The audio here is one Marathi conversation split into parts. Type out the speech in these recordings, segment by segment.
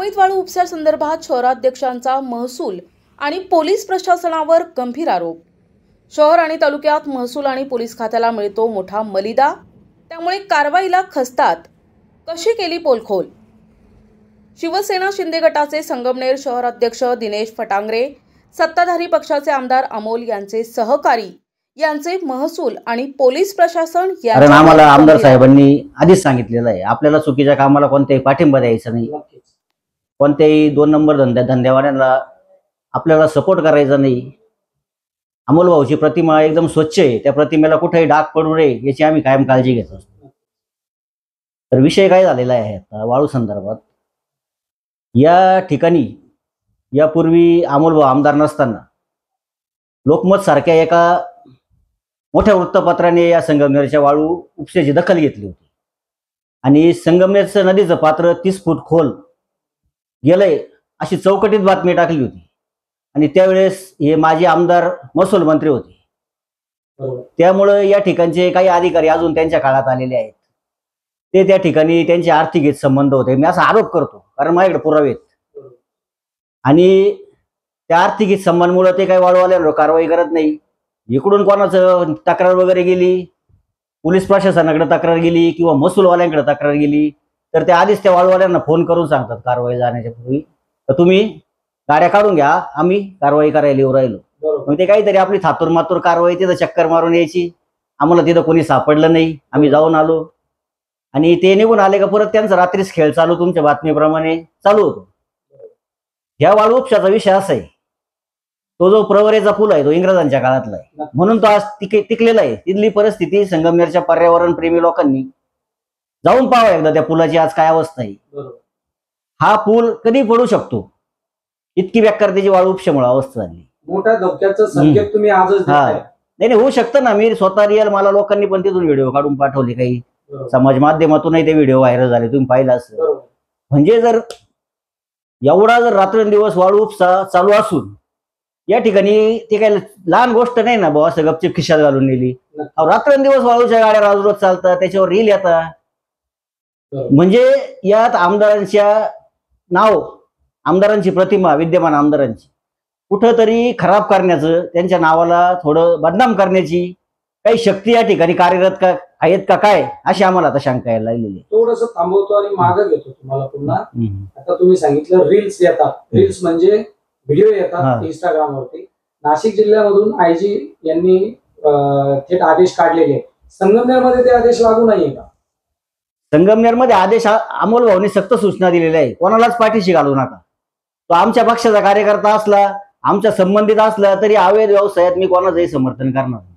अवैध वाळू उपशासंदर्भात शहराध्यक्षांचा महसूल आणि पोलीस प्रशासनावर गंभीर आरोप। शहर आणि तालुक्यात महसूल आणि पोलीस खात्याला मिळतो मोठा मलिदा, त्यामुळे कारवाईला खचतात। कशी केली पोलखोल? शिवसेना शिंदे गटाचे संगमनेर शहराध्यक्ष दिनेश फटांगरे, सत्ताधारी पक्षाचे आमदार अमोल यांचे सहकारी यांचे महसूल आणि पोलीस प्रशासन कारण आम्हाला आमदार साहेबांनी आधीच सांगितलेलं आहे, आपल्याला चुकीच्या कामाला कोणत्याही पाठिंबा द्यायचा नाही, कोणत्याही 2 नंबर धंदेवाल्यांना आपल्याला सपोर्ट करायचा नाही। अमोल भाऊची प्रतिमा एकदम स्वच्छ आहे, त्या प्रतिमेला कुठेही डाग पडू नये याची आम्ही कायम काळजी घेत असतो। तर विषय काय झालेला आहे आता वाळू संदर्भात, या ठिकाणी यापूर्वी अमोल भाऊ आमदार नसताना लोकमत सारख्या एका मोठ्या वृत्तपत्राने या संगमनेरच्या वाळू उपशाची दखल घेतली होती आणि संगमनेरचं नदीचं पात्र 30 फूट खोल गेलंय अशी चौकटीत बातमी टाकली होती। आणि त्यावेळेस हे माजी आमदार महसूल मंत्री होते, त्यामुळे या ठिकाणचे काही अधिकारी अजून त्यांच्या काळात आलेले आहेत, ते त्या ठिकाणी त्यांचे आर्थिक हितसंबंध होते। मी असा आरोप करतो कारण माझ्याकडे पुरावे आहेत आणि त्या आर्थिक हितसंबंधामुळे ते काही वाळूवाल्यांवर कारवाई करत नाही। इकडून कोणाचं तक्रार वगैरे गेली, पोलीस प्रशासनाकडे तक्रार गेली किंवा महसूलवाल्यांकडे तक्रार गेली तर ते आधीच त्या वाळूवाल्यांना फोन करून सांगतात कारवाई जाण्याच्या पूर्वी, तर तुम्ही गाड्या काढून घ्या, आम्ही कारवाई करायला येऊ राहिलो। मग ते काहीतरी आपली थातूर मातूर कारवाई तिथं चक्कर मारून यायची, आम्हाला तिथं कोणी सापडलं नाही, आम्ही जाऊन आलो आणि ते निघून आले का परत त्यांचा रात्रीच खेळ चालू तुमच्या बातमीप्रमाणे चालू होतो। ह्या वाळू उपशाचा विषय असा आहे, तो जो प्रवरेचा पूल आहे तो इंग्रजांच्या काळातला आहे, म्हणून तो आज टिकलेला आहे। तिथली परिस्थिती संगमनेरच्या पर्यावरण प्रेमी लोकांनी जाऊन पाहावं एकदा त्या पुलाची आज काय अवस्था आहे। हा पूल कधी पडू शकतो, इतकी बेकार त्याची वाळू उपशामुळे अवस्था झाली। मोठ्या धोक्याचा संकेत तुम्ही आजच देताय। नाही होऊ शकतं ना, मी स्वतः रिअल, मला लोकांनी पण तिथून व्हिडिओ काढून पाठवले, काही समाज माध्यमातूनही ते व्हिडिओ व्हायरल झाले, तुम्ही पाहिलं असं। म्हणजे जर एवढा जर रात्रंदिवस वाळू उपसा चालू असून या ठिकाणी ते काही लहान गोष्ट नाही ना भाऊ, असं गपचिप खिशात घालून नेली, रात्रंदिवस वाळूच्या गाड्या राजरोज चालतात, त्याच्यावर रील येतात। म्हणजे यात आमदारांच्या नाव, आमदारांची प्रतिमा, विद्यमान आमदारांची कुठंतरी खराब करण्याचं, त्यांच्या नावाला थोडं बदनाम करण्याची काही शक्ती या ठिकाणी कार्यरत आहेत का काय, अशी आम्हाला आता शंका यायला लागलेली। थोडंसं थांबवतो आणि मागे घेतो तुम्हाला पुन्हा। आता तुम्ही सांगितलं रील्स येतात, रील्स म्हणजे व्हिडिओ येतात इंस्टाग्रामवरती। नाशिक जिल्ह्यामधून आयजी यांनी थेट आदेश काढलेले, संगमनेरमध्ये ते आदेश लागू नाहीये का? संगमनेरमध्ये आदेश अमोल भाऊनी सक्त सूचना दिलेल्या आहे, कोणालाच पाठीशी घालू नका। तो आमच्या पक्षाचा कार्यकर्ता असला, आमच्या संबंधित असला तरी अवैध व्यवसायात मी कोणाचंही समर्थन करणार नाही,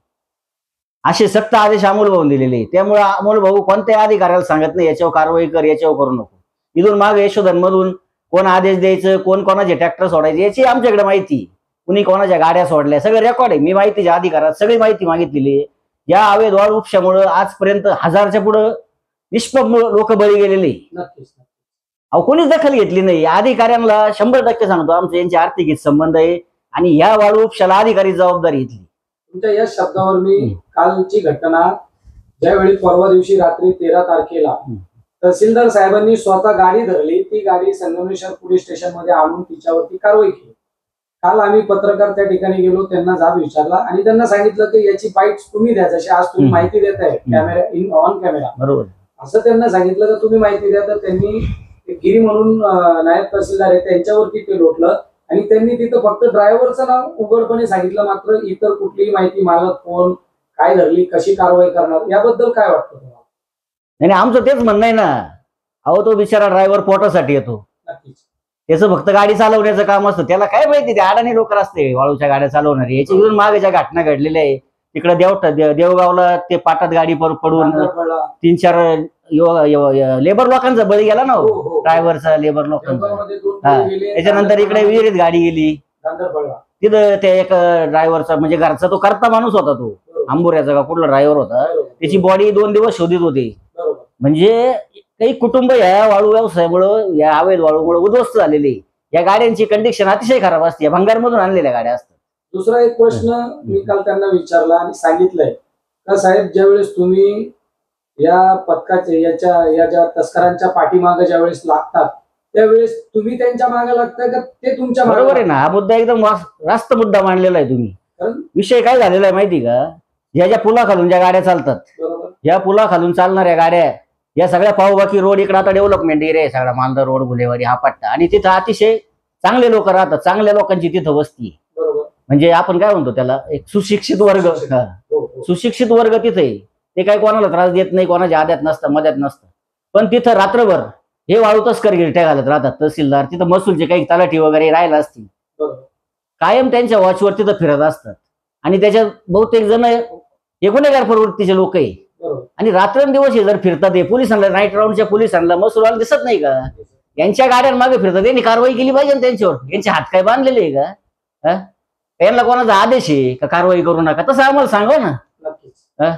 असे सक्त आदेश अमोल भाऊन दिलेले आहे। त्यामुळे अमोल भाऊ कोणत्याही अधिकाऱ्याला सांगत नाही याच्यावर कारवाई कर, याच्यावर करू नको। इथून मागे यशोधनमधून कोण आदेश द्यायचं, कोण कोणाचे ट्रॅक्टर सोडायचे याची आमच्याकडे माहिती, कुणी कोणाच्या गाड्या सोडल्या सगळं रेकॉर्ड आहे। मी माहितीच्या अधिकारात सगळी माहिती मागितलेली आहे। या अवैध वाळू उपशामुळे आजपर्यंत 1000च्या पुढे निष्पाप लोक बळी गेलेले, अहो कोणीच दखल घेतली नाही। अधिकाऱ्यांना 100% सांगतो आमचे यांचे आर्थिक हितसंबंध आहे आणि या वाळू उपशाला अधिकारी जबाबदारी घेतली। तुमच्या या शब्दावर मी कालची घटना, ज्यावेळी परवा दिवशी रात्री 13 तारखेला तहसीलदार साहेबांनी स्वतः गाडी धरली, ती गाडी संगमनेर शहर पोलीस स्टेशन मध्ये आणून तिच्यावरती कारवाई केली। काल आम्ही पत्रकार त्या ठिकाणी गेलो, त्यांना जाब विचारला आणि त्यांना सांगितलं की याची बाईट्स तुम्ही द्या, जशी आज तुम्ही माहिती देताय कॅमेरा ऑन कॅमेरा, बरोबर असं त्यांना सांगितलं का तुम्ही माहिती द्या। तर त्यांनी गिरी म्हणून नायब तहसीलदार आहे त्यांच्यावरती ते लोटलं आणि त्यांनी तिथं फक्त ड्रायव्हरचं नाव उघडपणे सांगितलं, मात्र इतर कुठलीही माहिती, मालक कोण, काय धरली, कशी कारवाई करणार, याबद्दल काय वाटतं तुम्हाला? नाही आमचं तेच म्हणणं आहे ना, अहो तो बिचारा ड्रायव्हर पोटासाठी येतो, त्याचं फक्त गाडी चालवण्याचं काम असतं, त्याला काय माहिती ते अडाणी लोक असते वाळूच्या गाड्या चालवणारी। याची घेऊन मागे ज्या घटना घडलेल्या आहे तिकडे देवगावला ते पाटात गाडी पडून 3-4 लेबर लोकांचा बळी गेला ना, ड्रायव्हरचा, लेबर लोकांचा। त्याच्यानंतर इकडे विहिरीत गाडी गेली, तिथं त्या एक ड्रायव्हरचा म्हणजे घरचा तो करता माणूस होता, तो आंबोऱ्याचा का कुठला ड्रायव्हर होता, त्याची बॉडी 2 दिवस शोधित होती। म्हणजे काही कुटुंब या वाळू व्यवसायामुळे, या अवैध वाळूमुळे उद्ध्वस्त झालेली। या गाड्यांची कंडिशन अतिशय खराब असते, भंगारमधून आणलेल्या गाड्या असतात। दुसरा एक प्रश्न मी काल त्यांना विचारला आणि सांगितलंय का साहेब, ज्यावेळेस तुम्ही या पथकाचे या ज्या तस्करांच्या पाठीमागे ज्यावेळेस लागतात त्यावेळेस तुम्ही त्यांच्या मागे लागता का ते तुमच्या मागे बरोबर आहे ना, हा मुद्दा एकदम रास्त मुद्दा मांडलेला आहे तुम्ही. कारण- विषय काय झालेला आहे माहिती का, ज्या पुलाखालून ज्या गाड्या चालतात, बरोबर या पुलाखालून चालणाऱ्या गाड्या या सगळ्या पावबाकी रोड इकडे आता डेव्हलपमेंट एरिया आहे सगळा, मांजर रोड, गुलेवाडी हा पट्टा, आणि तिथं अतिशय चांगले लोक राहतात, चांगल्या लोकांची तिथं वस्ती आहे. बरोबर. म्हणजे आपण काय म्हणतो त्याला, एक सुशिक्षित वर्ग, हा, हो, हो. सुशिक्षित वर्ग तिथे आहे. ते काही कोणाला त्रास देत नाही, कोणाच्या आद्यात नसतं, मध्यात नसतं. पण तिथं रात्रभर हे वाळू तस्कर गिरट्या घालत राहतात. तहसीलदार तिथं महसूलचे काही तलाठी वगैरे राहिला असतील, बरोबर. कायम त्यांच्या वॉचवर तिथं फिरत असतात, आणि त्याच्यात बहुतेक जण हे गुन्हेगार प्रवृत्तीचे लोक आहे. बरोबर. आणि रात्रंदिवस हे जर फिरतात, हे पोलिसांना, नाईट राऊंडच्या पोलिसांना, महसूलवाला दिसत नाही का, यांच्या गाड्यांमागे फिरतात, यांनी कारवाई केली पाहिजे ना त्यांच्यावर. यांचे हात काय बांधलेले आहे का, हा? यांना कोणाचा आदेश आहे का कारवाई करू नका, तसं आम्हाला सांगा ना. नक्कीच. हा?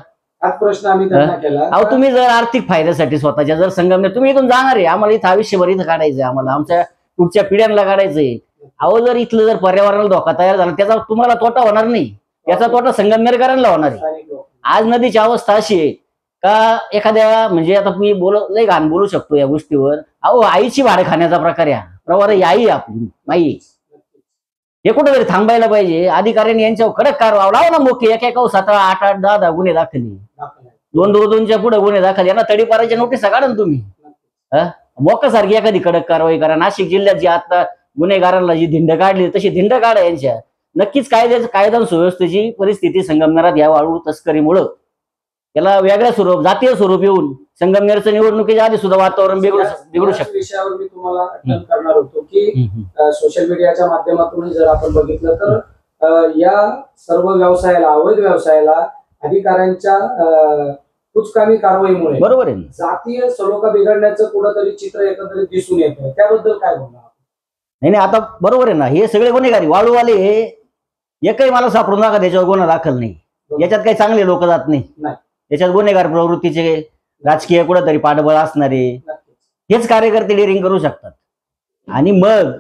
हाच प्रश्न आम्ही त्यांना केला. अहो, तुम्ही जर आर्थिक फायद्यासाठी स्वतःच्या जर संगमनेर, तुम्ही इथून जाणार आहे, आम्हाला इथं आयुष्यभर इथं काढायचंय, आम्हाला आमच्या पुढच्या पिढ्यांना काढायचंय. अहो, जर इथलं जर पर्यावरणाला धोका तयार झाला, त्याचा तुम्हाला तोटा होणार नाही, याचा तोटा संगमनेरकरांना होणार आहे. स्थानिक लोक. आज नदीची अवस्था अशी आहे का, एखाद्या म्हणजे आता मी लय घाण बोलू शकतो या गोष्टीवर, अहो आईची भाडे खाण्याचा प्रकार आहे, प्रवार ही आई आपली माई, हे कुठेतरी थांबायला पाहिजे. अधिकाऱ्यांनी यांच्यावर कडक कारवाई लावा ना, मोके एक 7, 8, 8, 10 गुन्हे दाखल, 2-2च्या पुढे गुन्हे दाखल, यांना तडीपाराच्या नोटीसा काढा ना तुम्ही. मोकासारखी एखादी कडक कारवाई करा. नाशिक जिल्ह्यात जी आता गुन्हेगारांना जी धिंड काढली तशी धिंड काढा यांच्या. नक्कीच कायदा सुव्यवस्थेची परिस्थिती संगमनेरात या वाळू तस्करीमुळं त्याला वेगळं स्वरूप, जातीय स्वरूप येऊन संगमनेरचं निवडणुकीच्या आधी सुद्धा वातावरण बिघडू शकतं. विषयावर मी तुम्हाला आठवण करणार होतो की सोशल मीडियाच्या माध्यमातून जर आपण बघितलं तर या सर्व व्यवसायाला, अवैध व्यवसायाला अधिकाऱ्यांच्या कुचकामी कारवाईमुळे बरोबर आहे, जातीय सलोखा बिघडण्याचं कुठंतरी चित्र एकंदरीत दिसून येतं. त्याबद्दल काय बोलणार? नाही, आता बरोबर आहे ना, हे सगळे गुन्हेगारी वाळूवाले हे एकही मला सापडून नका त्याच्यावर गुन्हा दाखल नाही. याच्यात काही चांगले लोक जात नाही, याच्यात गुन्हेगार प्रवृत्तीचे राजकीय कुठंतरी पाठबळ असणारे हेच कार्यकर्ते डेअरिंग करू शकतात. आणि मग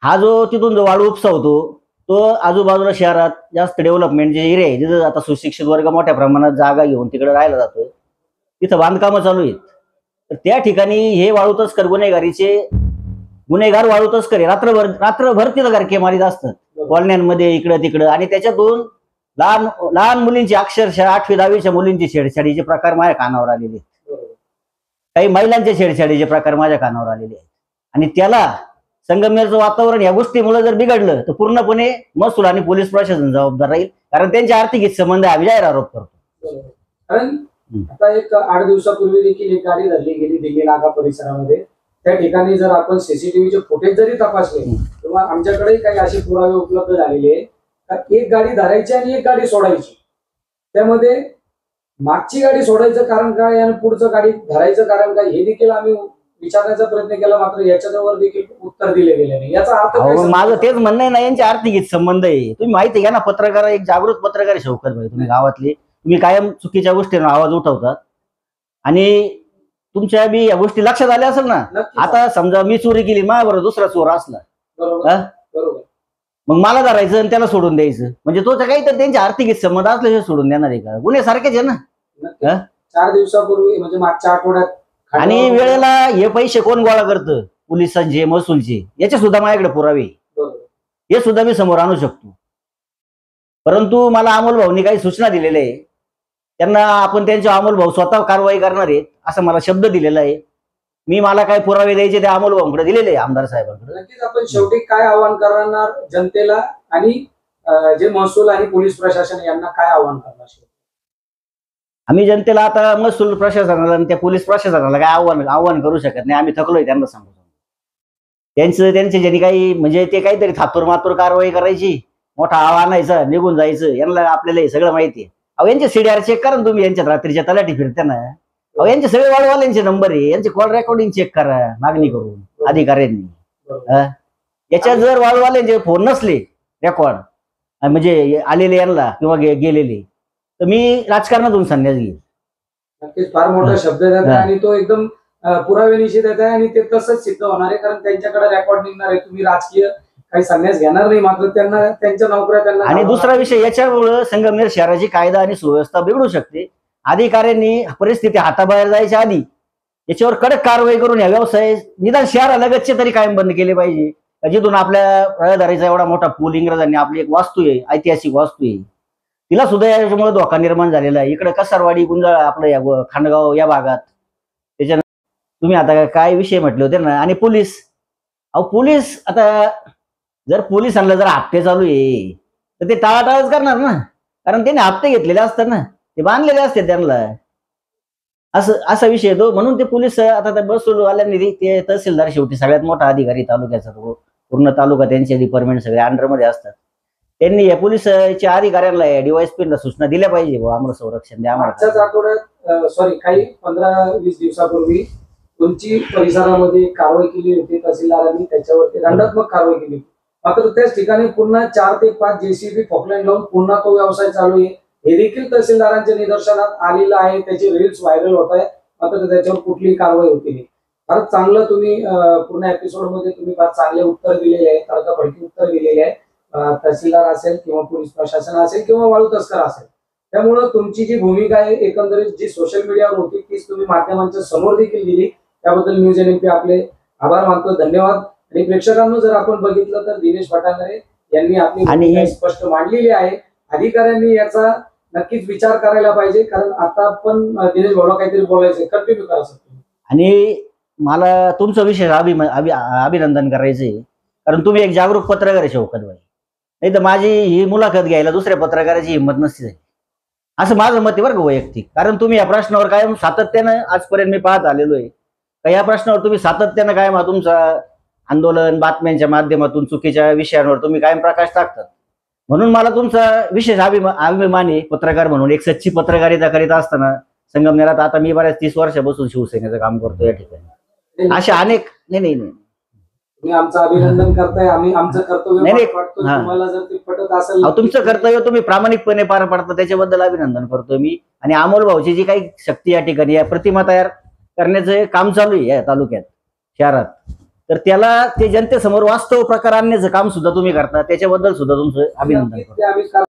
हा जो तिथून जो वाळू उपसा होतो तो आजूबाजूला शहरात जास्त डेव्हलपमेंट जे एरिया आहे, तिथं आता सुशिक्षित वर्ग मोठ्या प्रमाणात जागा घेऊन तिकडे राहायला जातोय, तिथं बांधकामं चालू आहेत. तर त्या ठिकाणी हे वाळू तस्कर गुन्हेगार वाळू तस्कर रात्रभर तिथं गारके मारीत असतात कॉलन्यांमध्ये, इकडं तिकडं. आणि त्याच्यातून लहान मुलींची, अक्षरशः 8वी 10वीच्या मुलींची छेडछाडीचे प्रकार माझ्या कानावर आलेले आहेत, काही महिलांचे छेडछाडीचे प्रकार माझ्या कानावर आलेले आहेत. आणि त्याला संगमनेरचं वातावरण या गोष्टीमुळे जर बिघडलं तर पूर्णपणे महसूल आणि पोलीस प्रशासन जबाबदार राहील, कारण त्यांचे आर्थिक हितसंबंध आम्ही जाहीर आरोप करतो. कारण आता एक 8 दिवसापूर्वी देखील एक गाडी धरली गेली दिल्ली नाका परिसरामध्ये. त्या ठिकाणी जर आपण सीसीटीव्हीचे फुटेज जरी तपासले किंवा आमच्याकडे काही असे पुरावे उपलब्ध झालेले एक गाडी धरायची आणि एक गाडी सोडायची, त्यामध्ये मागची गाडी सोडायचं कारण काय आणि पुढचं गाडी धरायचं कारण काय हे देखील आम्ही विचारण्याचा प्रयत्न केला, मात्र याच्यावर देखील उत्तर दिले गेले नाही. याचा अर्थ काय? माझं तेच म्हणणं आहे ना, यांचे आर्थिक हितसंबंध आहे. तुम्ही माहिती घ्या ना, पत्रकार, एक जागृत पत्रकार शौकत भाई, तुम्ही गावातले, तुम्ही कायम चुकीच्या गोष्टींवर आवाज उठवतात आणि तुमच्या बी या गोष्टी लक्षात आल्या असेल ना. आता समजा मी चोरी केली, माझ्याबरोबर दुसरा चोर असला, बरोबर, मग मला धरायचं आणि त्याला सोडून द्यायचं, म्हणजे तो काही तर त्यांचे आर्थिक संबंध असल्याशिवाय सोडून देणार आहे का? गुन्हे सारखेच आहे ना. 4 दिवसापूर्वी म्हणजे मागच्या आठवड्यात. आणि वेळेला हे पैसे कोण गोळा करतं, पोलिसांचे, महसूलचे, याचे सुद्धा माझ्याकडे पुरावे, हे सुद्धा मी समोर आणू शकतो. परंतु मला अमोल भाऊनी काही सूचना दिलेल्या आहे, त्यांना आपण त्यांचे अमोल भाऊ स्वतः कारवाई करणार आहेत असं मला शब्द दिलेला आहे. मला काय पुरावे द्यायचे ते अमोल भाऊकडे दिलेले आहे, आमदार साहेबांकडे. नक्कीच आपण शेवटी काय आवाहन करणार जनतेला आणि जे महसूल आणि पोलीस प्रशासन यांना काय आवाहन करणार? आम्ही जनतेला आता महसूल प्रशासनाला आणि त्या पोलीस प्रशासनाला काय आव्हान करू शकत नाही. आम्ही थकलोय त्यांना सांगू. त्यांचे ज्यांनी काही म्हणजे ते काहीतरी थातूर मातूर कारवाई करायची, मोठा आव्हान आणायचा, निघून जायचं, यांना आपल्याला सगळं माहिती आहे. अहो, यांचे सीडीआर चेक करा तुम्ही, यांच्या रात्रीच्या तलाठी फिरताना. अहो, यांचे सगळे वाळवाल्यांचे नंबर आहे, यांचे कॉल रेकॉर्डिंग चेक करा मागणी करून अधिकाऱ्यांनी. याच्यात जर वाळवाल्यांचे फोन नसले रेकॉर्ड म्हणजे आलेले यांना किंवा गेलेले, तर मी राजकारणातून संन्यास घेईल. नक्कीच फार मोठा शब्द देत आहे आणि तो एकदम पुरावे निश्चित येत आहे आणि ते तसंच सिद्ध होणार आहे, कारण त्यांच्याकडे रेकॉर्ड निघणार आहे. तुम्ही राजकीय काही संन्यास घेणार नाही, मात्र त्यांना त्यांच्या नोकऱ्या त्यांना. आणि दुसरा विषय, याच्यामुळे संगमनेर शहराची कायदा आणि सुव्यवस्था बिघडू शकते. अधिकाऱ्यांनी परिस्थिती हाताबाहेर जायच्या आधी याच्यावर कडक कारवाई करून या व्यवसाय निदान शहरालगतचे तरी कायम बंद केले पाहिजे. जिथून आपल्या रहदारीचा एवढा मोठा पूल इंग्रजांनी आपली एक वास्तू आहे, ऐतिहासिक वास्तू आहे, तिला सुद्धा याच्यामुळे धोका निर्माण झालेला आहे. इकडे कसरवाडी गुंजाळ आपलं या खांडगाव या भागात. त्याच्यानंतर तुम्ही आता काय विषय म्हटले होते ना, आणि पोलीस, अहो पोलीस आता जर पोलिसांना जर हप्ते चालू आहे तर ते टाळाटाळच करणार ना, कारण त्यांनी हप्ते घेतलेले असतात ना, ते बांधलेले असते त्यांना. असा विषय येतो. म्हणून ते पोलीस आता त्या बसवाल्यांनी ते तहसीलदार शेवटी सगळ्यात मोठा अधिकारी तालुक्याचा, तो पूर्ण तालुका त्यांचे डिपार्टमेंट सगळे अंडरमध्ये असतात. त्यांनी या पोलीसच्या अधिकाऱ्यांना DYSP सूचना दिल्या पाहिजे, आम्हाला संरक्षण द्या. मागच्याच आठवड्यात सॉरी काही 15-20 दिवसापूर्वी तुमची परिसरामध्ये कारवाई केली होती तहसीलदारांनी, त्याच्यावरती दंडात्मक कारवाई केली. मात्र त्याच ठिकाणी पुन्हा 4 ते 5 JCB फॉकलँड लावून पुन्हा तो व्यवसाय चालू आहे, हे देखील तहसीलदारांच्या निदर्शनात आलेलं आहे. त्याचे रील्स व्हायरल होत आहे, मात्र त्याच्यावर कुठलीही कारवाई होती नाही. फार चांगलं तुम्ही पूर्ण एपिसोड मध्ये तुम्ही फार चांगले उत्तर दिलेले आहे, तडकाफडकी उत्तर दिलेले आहे. तहसीलदार असेल किंवा पोलीस प्रशासन असेल किंवा वाळू तस्कर असेल, त्यामुळे तुमची जी भूमिका आहे एकंदरीत जी सोशल मीडियावर होती तीच तुम्ही माध्यमांच्या समोर देखील दिली. त्याबद्दल न्यूज NMP आपले आभार मानतो, धन्यवाद. आणि प्रेक्षकांना जर आपण बघितलं तर दिनेश भटांगरे यांनी आपली भूमिका स्पष्ट मांडलेली आहे. अधिकाऱ्यांनी याचा नक्कीच विचार करायला पाहिजे, कारण आता आपण दिनेश भाऊला काहीतरी बोलायचं, कंटिन्यू करा सर. आणि मला तुमचा विशेष अभिनंदन करायचंय, कारण तुम्ही एक जागरूक पत्रकार आहे शौकत भाई. नाही तर माझी ही मुलाखत घ्यायला दुसऱ्या पत्रकाराची हिंमत नसती झाली, असं माझं मत आहे बरं का वैयक्तिक. कारण तुम्ही या प्रश्नावर कायम सातत्यानं आजपर्यंत मी पाहत आलेलो आहे, या प्रश्नावर तुम्ही सातत्यानं कायम तुमचा आंदोलन बातम्यांच्या माध्यमातून चुकीच्या विषयांवर तुम्ही कायम प्रकाश टाकतात. म्हणून मला तुमचा विशेष अभिमान आहे पत्रकार म्हणून. एक सच्ची पत्रकारिता करीत असताना संगमनेरात आता मी बऱ्याच 30 वर्षापासून शिवसेनेचं काम करतो या ठिकाणी. अशा अनेक नाही तुम्ही आमचं अभिनंदन करताय, आम्ही आमचं कर्तव्य तुम्हाला जर ते पटत असेल, तुमचं कर्तव्य तुम्ही प्रामाणिकपणे पार पाडता, त्याच्याबद्दल अभिनंदन करतो मी. आणि अमोल भाऊची जी काही शक्ती या ठिकाणी या प्रतिमा तयार करण्याचं काम चालू आहे या तालुक्यात शहरात, तर त्याला ते जनतेसमोर वास्तव प्रकार आणण्याचं काम सुद्धा तुम्ही करता, त्याच्याबद्दल सुद्धा तुमचं अभिनंदन करतो.